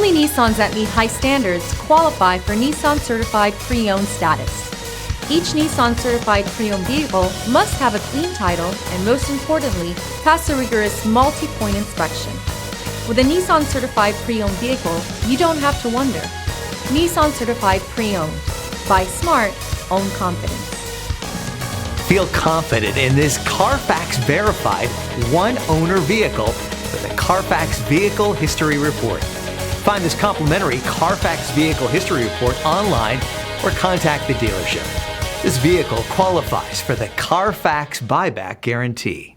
Only Nissans that meet high standards qualify for Nissan Certified Pre-Owned status. Each Nissan Certified Pre-Owned vehicle must have a clean title and, most importantly, pass a rigorous multi-point inspection. With a Nissan Certified Pre-Owned vehicle, you don't have to wonder. Nissan Certified Pre-Owned. Buy smart, own confidence. Feel confident in this Carfax verified one-owner vehicle with a Carfax Vehicle History Report. Find this complimentary Carfax Vehicle History Report online or contact the dealership. This vehicle qualifies for the Carfax Buyback Guarantee.